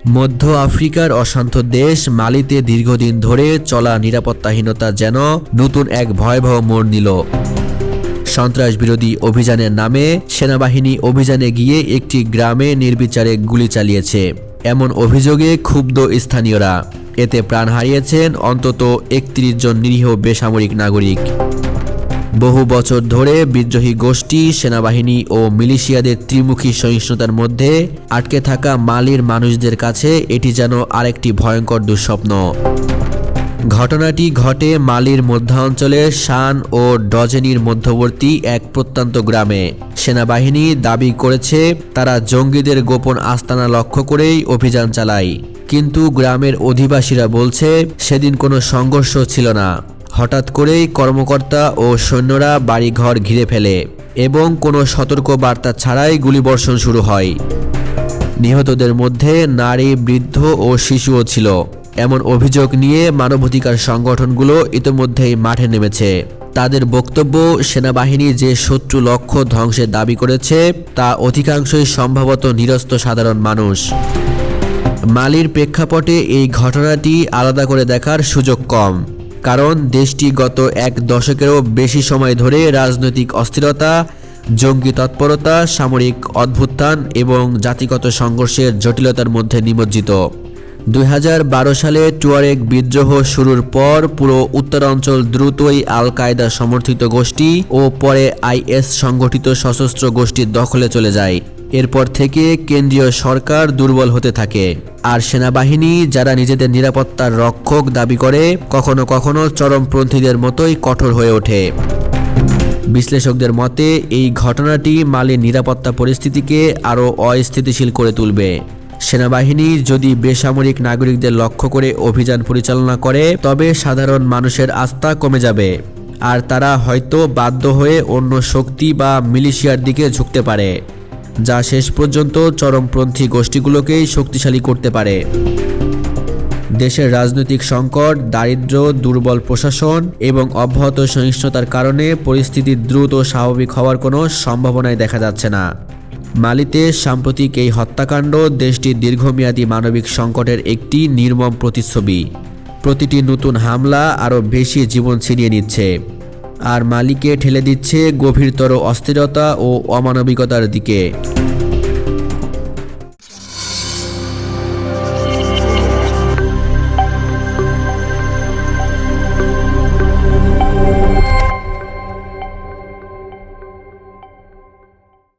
মধ্য আফ্রিকার অশান্ত দেশ মালিতে দীর্ঘদিন ধরে চলা নিরাপত্তাহীনতা যেন নতুন এক ভয়াবহ মোড় নিল। সন্ত্রাস বিরোধী অভিযানের নামে সেনাবাহিনী অভিযানে গিয়ে একটি গ্রামে নির্বিচারে গুলি চালিয়েছে, এমন অভিযোগে ক্ষুব্ধ স্থানীয়রা। এতে প্রাণ হারিয়েছেন অন্তত ৩১ জন নিরীহ বেসামরিক নাগরিক। বহু বছর ধরে বিদ্রোহী গোষ্ঠী, সেনাবাহিনী ও মিলিশিয়াদের ত্রিমুখী সহিংসতার মধ্যে আটকে থাকা মালির মানুষদের কাছে এটি যেন আরেকটি ভয়ঙ্কর দুঃস্বপ্ন। ঘটনাটি ঘটে মালির মধ্যাঞ্চলের শান ও ডজেনির মধ্যবর্তী এক প্রত্যন্ত গ্রামে। সেনাবাহিনী দাবি করেছে তারা জঙ্গিদের গোপন আস্তানা লক্ষ্য করেই অভিযান চালায়, কিন্তু গ্রামের অধিবাসীরা বলছে সেদিন কোনো সংঘর্ষ ছিল না। হঠাৎ করেই কর্মকর্তা ও সৈন্যরা বাড়িঘর ঘিরে ফেলে এবং কোনো সতর্ক বার্তা ছাড়াই গুলিবর্ষণ শুরু হয়। নিহতদের মধ্যে নারী, বৃদ্ধ ও শিশুও ছিল। এমন অভিযোগ নিয়ে মানবাধিকার সংগঠনগুলো ইতোমধ্যেই মাঠে নেমেছে। তাদের বক্তব্য, সেনাবাহিনী যে শত্রু লক্ষ্য ধ্বংসের দাবি করেছে তা অধিকাংশই সম্ভবত নিরস্ত্র সাধারণ মানুষ। মালির প্রেক্ষাপটে এই ঘটনাটি আলাদা করে দেখার সুযোগ কম, কারণ দেশটি গত এক দশকেরও বেশি সময় ধরে রাজনৈতিক অস্থিরতা, জঙ্গি তৎপরতা, সামরিক অভ্যুত্থান এবং জাতিগত সংঘর্ষের জটিলতার মধ্যে নিমজ্জিত। ২০১২ সালে টুয়ারেগ বিদ্রোহ শুরুর পর পুরো উত্তরাঞ্চল দ্রুতই আল কায়দা সমর্থিত গোষ্ঠী ও পরে আইএস সংগঠিত সশস্ত্র গোষ্ঠীর দখলে চলে যায়। এরপর থেকে কেন্দ্রীয় সরকার দুর্বল হতে থাকে, আর সেনাবাহিনী, যারা নিজেদের নিরাপত্তার রক্ষক দাবি করে, কখনো কখনো চরমপন্থীদের মতোই কঠোর হয়ে ওঠে। বিশ্লেষকদের মতে এই ঘটনাটি মালির নিরাপত্তা পরিস্থিতিকে আরও অস্থিতিশীল করে তুলবে। সেনাবাহিনী যদি বেসামরিক নাগরিকদের লক্ষ্য করে অভিযান পরিচালনা করে, তবে সাধারণ মানুষের আস্থা কমে যাবে, আর তারা হয়তো বাধ্য হয়ে অন্য শক্তি বা মিলিশিয়ার দিকে ঝুঁকতে পারে, যা শেষ পর্যন্ত চরমপন্থী গোষ্ঠীগুলোকেই শক্তিশালী করতে পারে। দেশের রাজনৈতিক সংকট, দারিদ্র্য, দুর্বল প্রশাসন এবং অব্যাহত সহিংসতার কারণে পরিস্থিতি দ্রুত স্বাভাবিক হওয়ার কোনো সম্ভাবনাই দেখা যাচ্ছে না। মালিতে সাম্প্রতিক এই হত্যাকাণ্ড দেশটির দীর্ঘমেয়াদী মানবিক সংকটের একটি নির্মম প্রতিচ্ছবি। প্রতিটি নতুন হামলা আরও বেশি জীবন ছিনিয়ে নিচ্ছে, আর মালিকে ঠেলে দিচ্ছে গভীরতর অস্থিরতা ও অমানবিকতার দিকে।